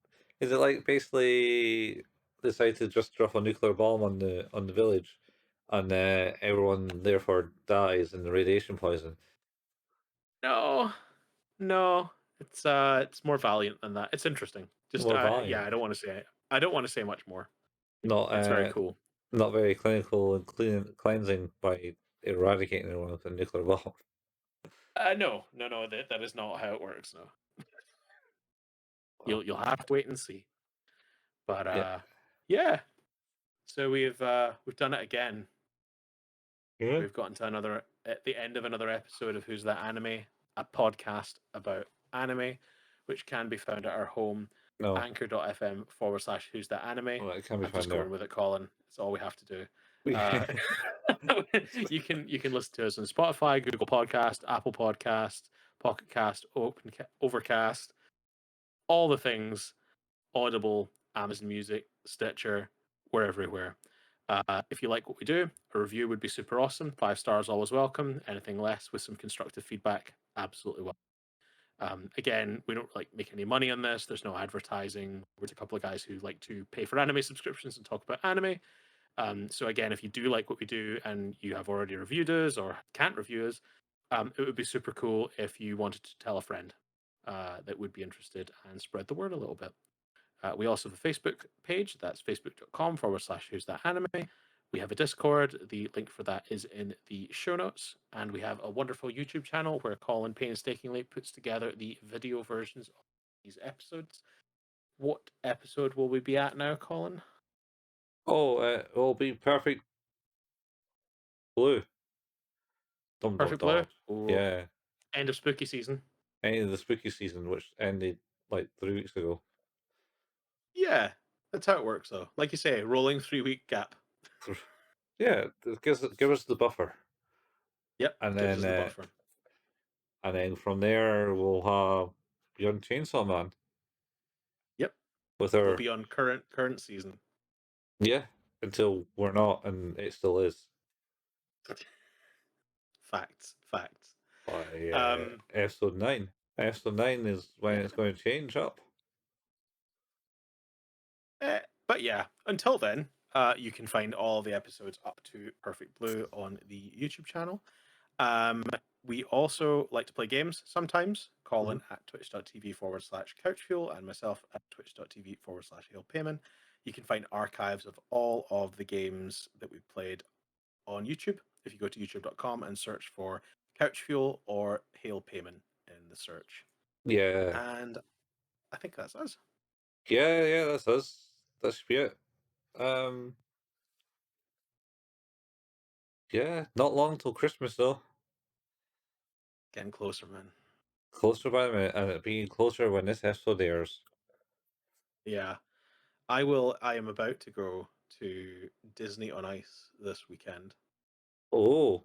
Is it like basically decide to just drop a nuclear bomb on the village, and everyone therefore dies in the radiation poison? No, no, it's more valiant than that. It's interesting. Just More yeah, valiant, I don't want to say much more. not It's very cool. not very clinical and cleansing by eradicating everyone with a nuclear bomb. No, no, no. That is not how it works. No, Wow. you'll have to wait and see. But Yeah. yeah. So we've done it again. Yeah. We've gotten to another at the end of another episode of Who's That Anime, a podcast about anime, which can be found at our home, No. anchor.fm// Who's That Anime. Well, it can be I'm found just there. going with it, Colin. It's all we have to do. Uh, you can listen to us on Spotify, Google Podcast, Apple Podcast, Pocket Cast, Overcast, all the things, Audible, Amazon Music, Stitcher, we're everywhere. If you like what we do, a review would be super awesome. 5 stars always welcome. Anything less with some constructive feedback, absolutely welcome. Again, we don't like make any money on this. There's no advertising. We're a couple of guys who like to pay for anime subscriptions and talk about anime. So again, if you do like what we do and you have already reviewed us or can't review us, it would be super cool if you wanted to tell a friend that would be interested and spread the word a little bit. We also have a Facebook page. That's facebook.com/ Who's That Anime. We have a Discord. The link for that is in the show notes. And we have a wonderful YouTube channel where Colin painstakingly puts together the video versions of these episodes. What episode will we be at now, Colin? Oh, it'll be Perfect Blue. Dumbledore Perfect Blue? dog. Oh, Yeah. end of spooky season. End of the spooky season, which ended like 3 weeks ago. Yeah, that's how it works, though. Like you say, rolling 3 week gap. Yeah, give us the buffer, Yep, and gives then us the buffer. from there we'll have Beyond Chainsaw Man Yep, with we'll our be on current season. yeah until we're not, and it still is Facts, facts. by Um, episode 9. Episode 9 is when yeah. it's going to change up. But yeah, until then, you can find all the episodes up to Perfect Blue on the YouTube channel. Um, we also like to play games sometimes. Mhm. Colin at twitch.tv/couchfuel and myself at twitch.tv/hailpayman. You can find archives of all of the games that we've played on YouTube. If you go to youtube.com and search for Couch Fuel or Hail Payman in the search. Yeah, And I think that's us. yeah, that's us. That should be it. Um, yeah, not long till Christmas though. Getting closer, man. Closer by a minute, and it being closer when this episode airs. Yeah. I am about to go to Disney on Ice this weekend. Oh,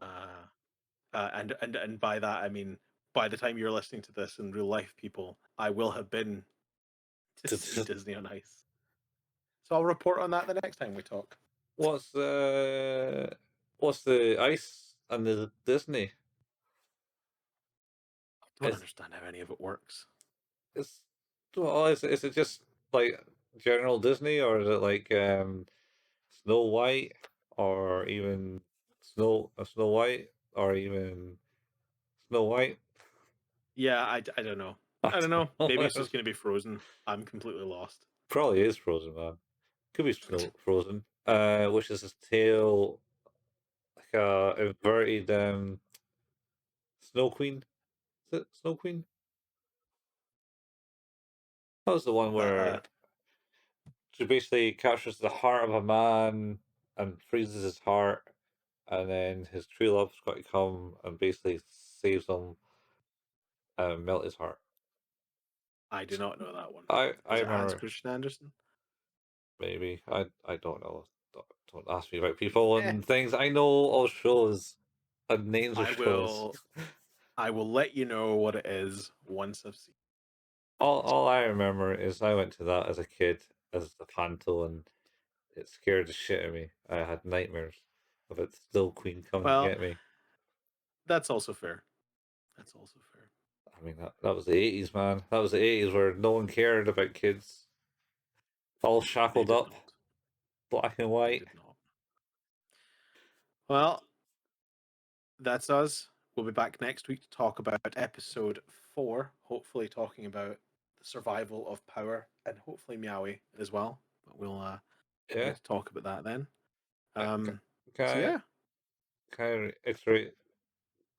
Uh, and by that I mean by the time you're listening to this in real life, people, I will have been to see Disney on Ice. So I'll report on that the next time we talk. what's what's the ice and the Disney? I don't Is understand how any of it works. is well, is it just like general Disney, or is it like Snow White, or even Snow White, or even Snow White? Yeah, I don't know. I I don't know. don't Maybe it's know. just gonna be Frozen. I'm completely lost. Probably is Frozen, man. Could be Snow Frozen. Which is a tale like a inverted Snow Queen. Is it Snow Queen? That was the one Uh, where she basically captures the heart of a man and freezes his heart, and then his true love's got to come and basically saves him and melt his heart. I do not know that one. I Is it Hans remember Christian Andersen? maybe I don't know. Don't ask me about people Eh, and things. I know all shows and names of I shows. will. I will let you know what it is once I've seen. All I remember is I went to that as a kid as the Panto, and it scared the shit out of me. I had nightmares of it still Queen coming to Well, get me. that's also fair. That's also fair. I mean that was the 80s, man. That was the 80s where no one cared about kids. All They shackled did up, not. black and They white. did not. Well, that's us. We'll be back next week to talk about episode 4. Hopefully, talking about the survival of power and hopefully Meowie as well. But we'll Yeah. get to talk about that then. Can, can So I yeah, reiterate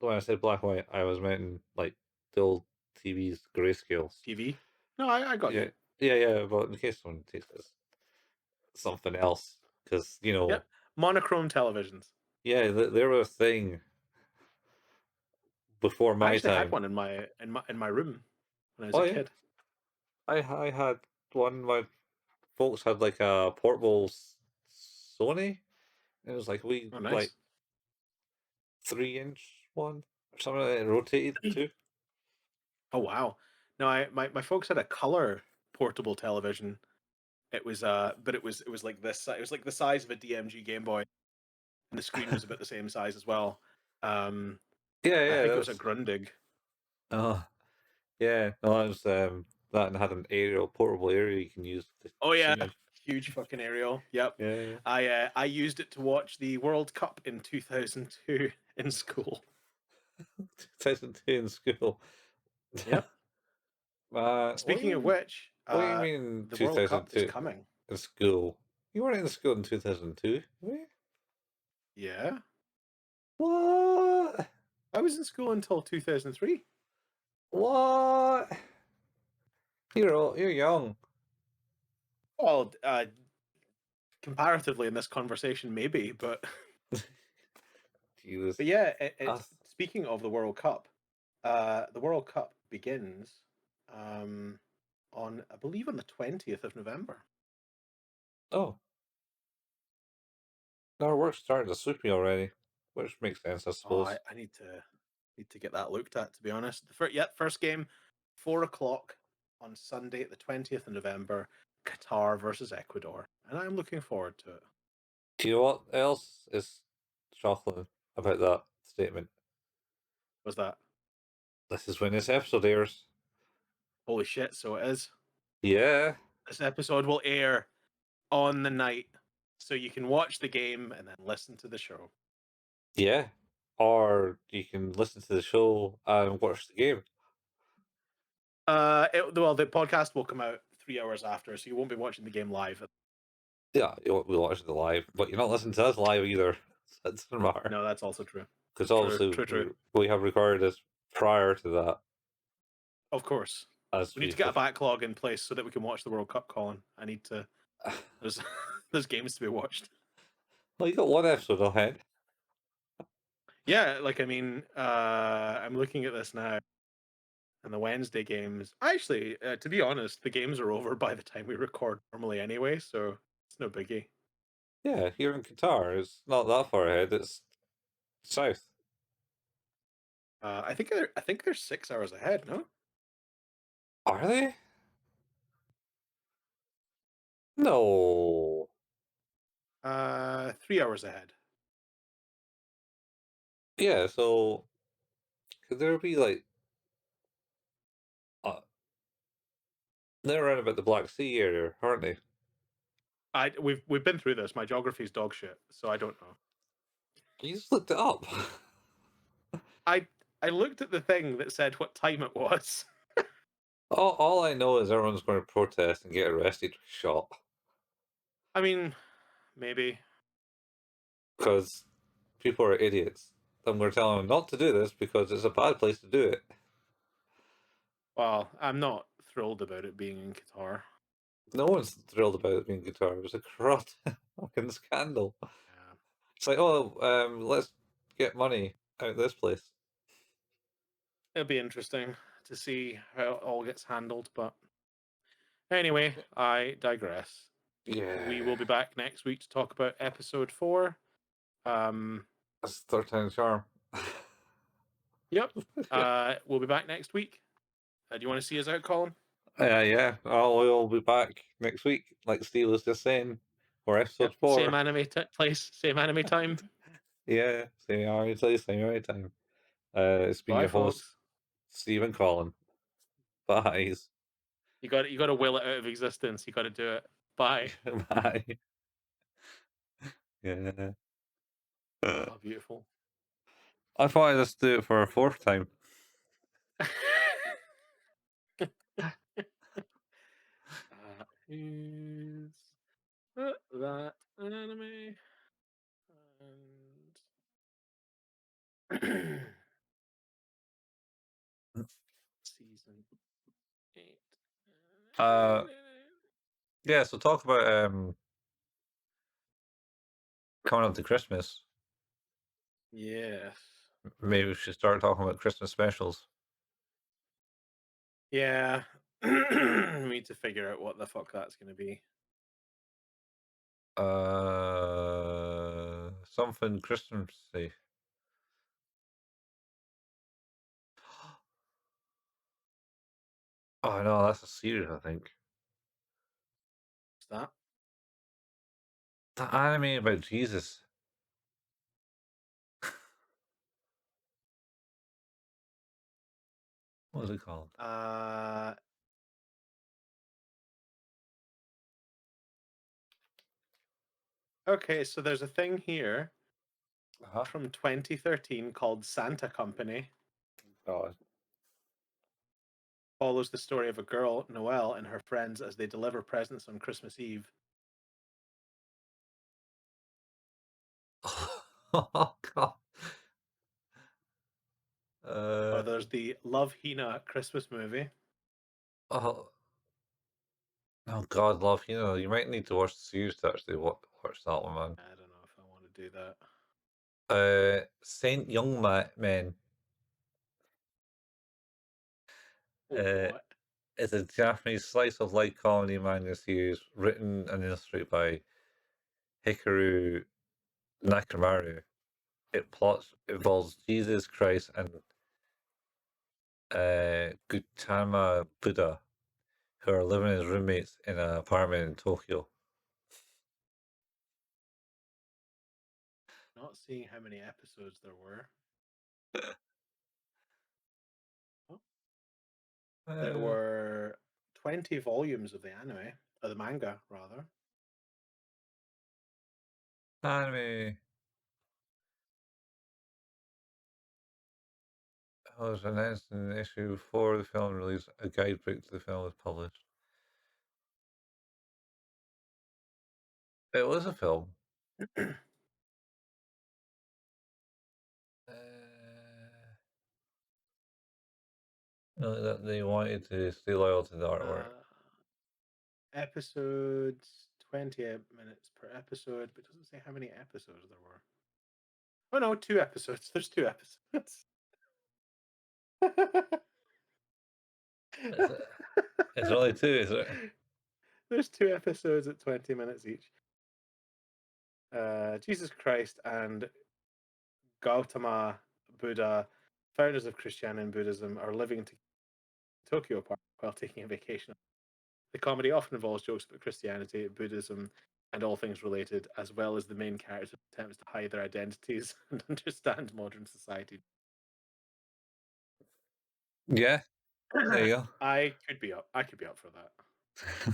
when I said black and white, I was meant like the old TV's grayscales. TV. No, I got Yeah, you. yeah. But in case someone takes this something else, because Yep. Monochrome televisions. yeah, they were a thing before I my actually had time. one in my room when I was Oh a yeah, kid. I had one. My folks had like a portable Sony. It was like we Oh, like nice. 3-inch one or something like that. It rotated too. Oh wow. No, my folks had a color portable television. But it was like this. It was like the size of a DMG Game Boy, and the screen was about the same size as well. Um, Yeah, I yeah. think That it was a was. Grundig. Oh, yeah. No, that was that and had an aerial portable area you can use to Oh yeah, zoom in. huge fucking aerial. Yep. Yeah, yeah. I used it to watch the World Cup in 2002 in school. 2002 in school. Yep. What do you Speaking of mean? which, What do you mean the World Cup is 2002 coming. in school? You weren't in school in 2002, were you? Yeah, What? I was in school until 2003. What? You're young. Well, comparatively in this conversation, maybe, but Jesus. but yeah, it's That's, speaking of the World Cup. The World Cup begins um, on, I believe, on the 20th of November. oh, no, our work's starting to suit me already, which makes sense, I Oh, suppose. I need to get that looked at. To be honest, first game, 4 o'clock on Sunday, the 20th of November, Qatar versus Ecuador, and I'm looking forward to it. Do you know what else is chocolate about that statement? Was that This is when this episode airs. holy shit? So it is. Yeah, This episode will air on the night, so you can watch the game and then listen to the show. yeah. Or you can listen to the show and watch the game. Well, the podcast will come out 3 hours after, so you won't be watching the game live. Yeah, we'll watch it live, but you're not listening to us live either. So it doesn't matter. No, that's also true. Because True, obviously true, true. we have recorded this prior to that, Of course, as we need we to get a backlog in place so that we can watch the World Cup. Colin, I need to. There's there's games to be watched. well, you got one episode ahead. Yeah, like I mean, I'm looking at this now, and the Wednesday games. Actually, to be honest, the games are over by the time we record normally anyway, so it's no biggie. Yeah, here in Qatar, it's not that far ahead. It's south. I think they're 6 hours ahead. No, Are they? No. 3 hours ahead. Yeah, so could there be like uh, they're around about the Black Sea area, aren't they? We've been through this. My geography's dog shit, so I don't know. You just looked it up. I I looked at the thing that said what time it was. All I know is everyone's going to protest and get arrested or shot I mean, maybe. because people are idiots. I'm going to tell them not to do this because it's a bad place to do it. Well, I'm not thrilled about it being in Qatar. No one's thrilled about it being guitar. It was a corrupt fucking scandal. Yeah. It's like, oh, let's get money out of this place. It'll be interesting to see how it all gets handled, but anyway, I digress. We will Yeah, be back next week to talk about episode 4. Um, that's third time's charm. yep. We'll be back next week. Do you want to see us out, Colin? Yeah. We'll be back next week, like Steve was just saying, for episode Yep. Same 4. anime place, same anime time. Yeah, same hour place, same hour time. It's been Bye, your host, folks. Stephen Collin. Bye. You got to will it out of existence. You got to do it. Bye. Bye. Yeah. Oh, beautiful. I thought I'd just do it for a fourth time. Is that anime? And season 8. Uh, yeah. So talk about coming up to Christmas. Yes. Maybe we should start talking about Christmas specials. Yeah. We need to figure out what the fuck that's going to be. Something Christmassy. Oh no, that's a series, I think. What's that? The anime about Jesus. What was it called? Uh, okay, so there's a thing here Uh-huh. from 2013 called Santa Company. God. Follows the story of a girl, Noelle, and her friends as they deliver presents on Christmas Eve. Oh God. Or Uh. there's the Love Hina Christmas movie. Oh. Oh God, love. You might need to watch the series to actually watch that one, man. I don't know if I want to do that. Saint Men. Uh, What? is a Japanese slice of life comedy manga series written and illustrated by Hikaru Nakamaru. It plots involves Jesus Christ and Gautama Buddha, who are living as roommates in an apartment in Tokyo. Not seeing how many episodes there were. Oh, there Uh, were 20 volumes of the anime, or the manga, rather. Anime was announced in issue before the film release. A guidebook to the film was published. It was a film. Uh, that they wanted to stay loyal to the artwork. uh, Episodes, 20 minutes per episode, but it doesn't say how many episodes there were. Oh no, 2 episodes. There's 2 episodes. Is it? It's only two, is it? There's 2 episodes at 20 minutes each. Jesus Christ and Gautama Buddha, founders of Christianity and Buddhism, are living in Tokyo Park while taking a vacation. The comedy often involves jokes about Christianity, Buddhism, and all things related, as well as the main character's attempts to hide their identities and understand modern society. Yeah, there you I could be up. I could be up for that. go.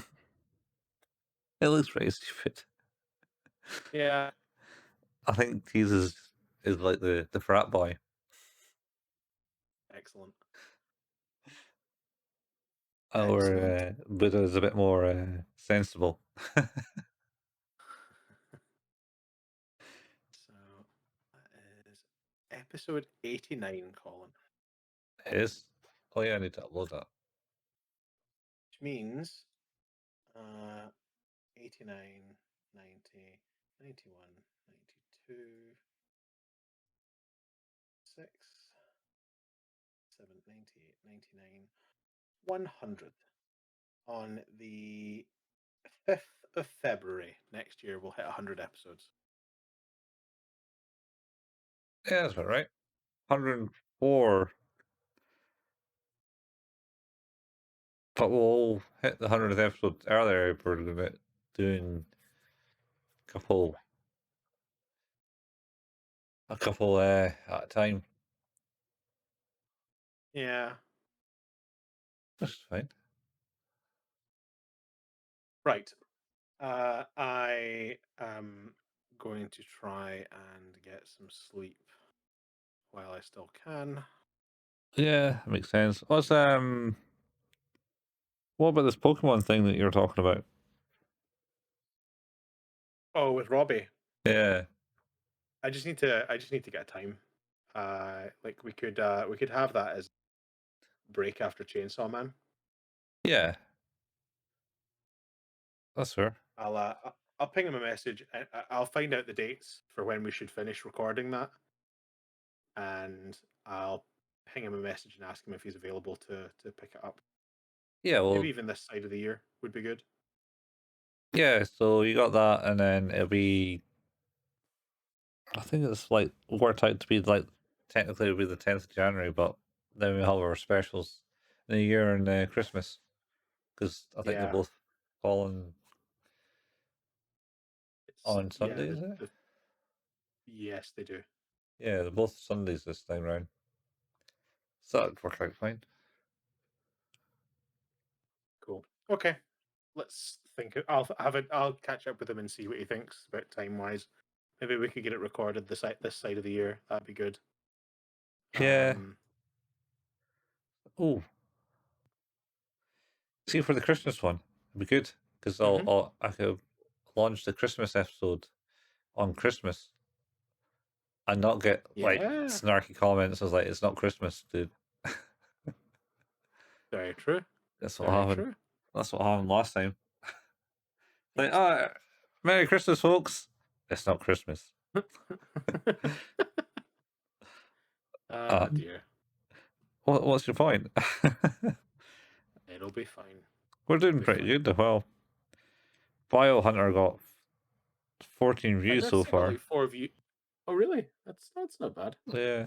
It looks pretty stupid. Yeah. I think Jesus is like the frat boy. Excellent. Excellent. Our Buddha is a bit more sensible. So that is episode 89, Colin. It is. Oh yeah, I need to upload that. Which means 89, 90, 91, 92, 6, 7, 98, 99, 100. On the 5th of February next year, we'll hit 100 episodes. Yeah, that's about right. 104. But we'll hit the 100th episode earlier if we're doing couple a couple at a time. Yeah. That's fine. Right. I am going to try and get some sleep while I still can. Yeah, that makes sense. What about this Pokemon thing that you're talking about? Oh, with Robbie, Yeah. I just need to get a time. Like we could have that as break after Chainsaw Man. Yeah. That's fair. I'll ping him a message. I'll find out the dates for when we should finish recording that, and I'll ping him a message and ask him if he's available to pick it up. Yeah, Maybe well even this side of the year would be good. yeah, so you got that and then it'll be I think it's like worked out to be like technically it'll be the 10th of January, but then we have our specials New Year and Christmas because I think they're Yeah, both falling it's on yeah. Sundays. Is it? Yes, they do. Yeah, they're both Sundays this time round. So that'd work out fine. Cool. Okay, let's think. I'll have it. I'll catch up with him and see what he thinks about time wise. Maybe we could get it recorded this side of the year. That'd be good. Yeah. Um. Oh, see for the Christmas one, it'd be good because Mhm. I could launch the Christmas episode on Christmas and not get like Yeah. snarky comments as like it's not Christmas, dude. Very true. That's what Very happened. true. That's what happened last time. Like, Yes. Merry Christmas, folks. It's not Christmas. Ah, Uh, dear. what's your point? It'll be fine. We're It'll doing be pretty fine. good. Well, Biohunter got 14 views so That's got far. like 4 views. Oh, really? That's not bad. Yeah.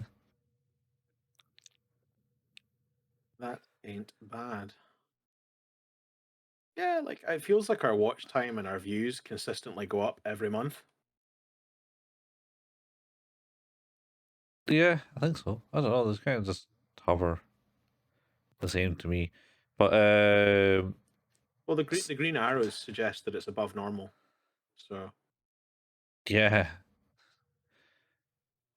That ain't bad. Yeah, like it feels like our watch time and our views consistently go up every month. Yeah, I think so. I don't know. This kind of just hover the same to me. But Well, the green arrows suggest that it's above normal. So yeah.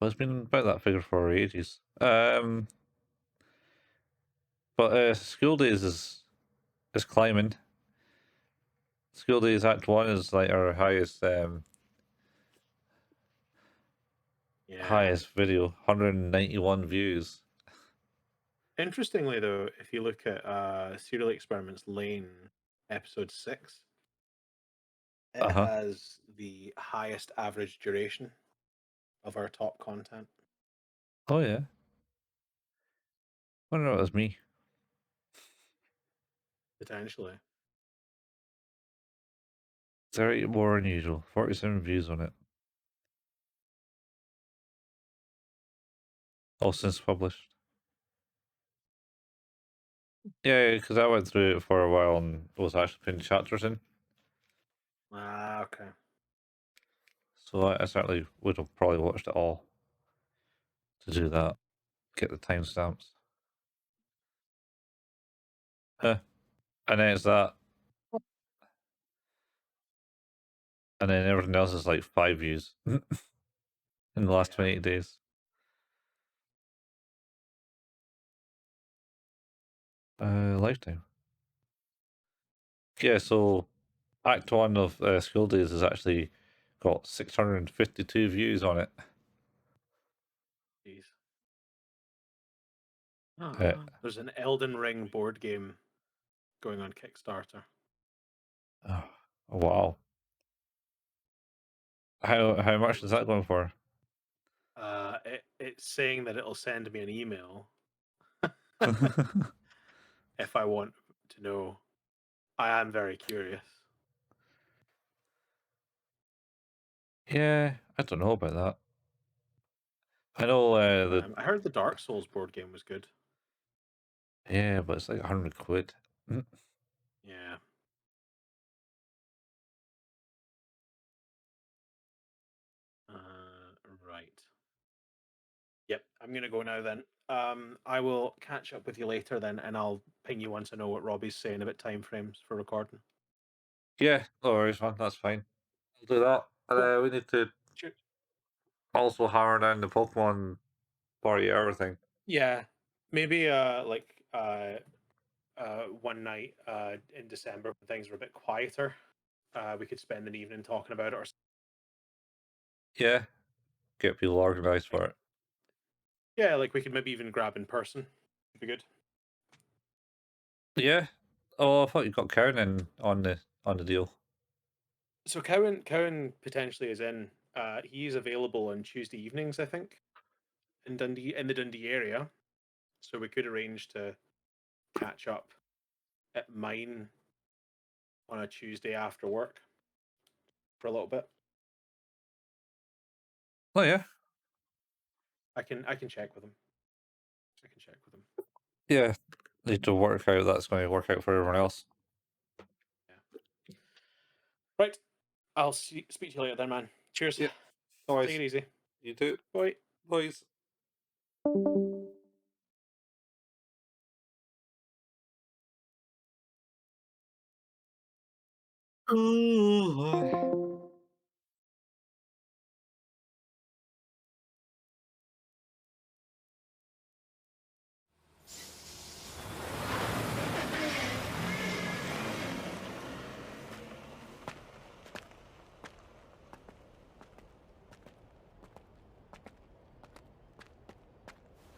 Well, it's been about that figure for ages. But School Days is climbing. School Days Act 1 is like our yeah. highest video, 191 views. Interestingly, though, if you look at Serial Experiments Lane episode 6, it Uh-huh. has the highest average duration of our top content. Oh yeah. Wonder if it was me. Potentially. 30 more than usual. 47 views on it. All since published. Yeah, because I went through it for a while and was actually putting chapters in. Ah, okay. So I certainly would have probably watched it all to do that. Get the timestamps. And then it's that. And then everything else is like 5 views in the last Yeah. 28 days. Lifetime. Yeah, so Act 1 of School Days has actually got 652 views on it. Jeez. Uh, There's an Elden Ring board game going on Kickstarter. oh, wow. How much is that going for? It's saying that it'll send me an email if I want to know. I am very curious. Yeah, I don't know about that. I know the I heard the Dark Souls board game was good. yeah, but it's like 100 quid. Yeah. Right. Yep. I'm gonna go now then. I will catch up with you later then, and I'll ping you once I know what Robbie's saying about timeframes for recording. Yeah, no worries, man. That's fine. I'll do that. And Cool. we need to Cheers. also hammer down the Pokemon party hour thing. Yeah. Maybe one night in December when things were a bit quieter, we could spend an evening talking about it or Yeah, get people organized for it. yeah, like we could maybe even grab in person. It'd be good. Yeah. Oh, I thought you got Karen in on the deal. So Cowan potentially is in. He's available on Tuesday evenings, I think, in Dundee in the Dundee area. So we could arrange to catch up at mine on a Tuesday after work for a little bit. Oh yeah. I can check with him. I can check with him. Yeah. Need to work out that's going to work out for everyone else. Yeah. Right. I'll speak to you later then, man. Cheers. Yeah. Take Nice. it easy. You too. Bye. Boys.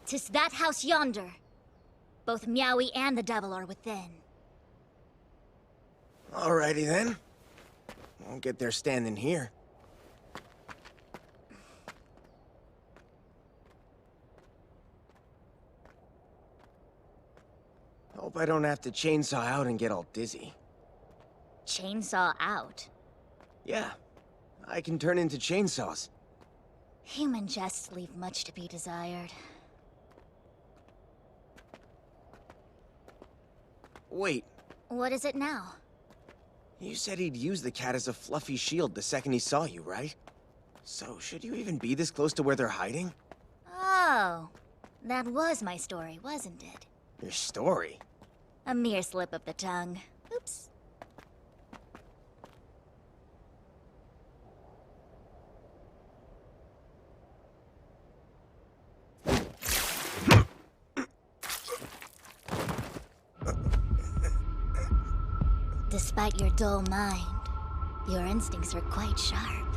"'Tis that house yonder. Both Meowie and the devil are within." Alrighty then. Won't get there standing here. Hope I don't have to chainsaw out and get all dizzy. Chainsaw out. Yeah, I can turn into chainsaws. Human jests leave much to be desired. Wait, What is it now? you said he'd use the cat as a fluffy shield the second he saw you, right? So, should you even be this close to where they're hiding? Oh, that was my story, wasn't it? Your story? A mere slip of the tongue. Oops. Despite your dull mind, your instincts are quite sharp.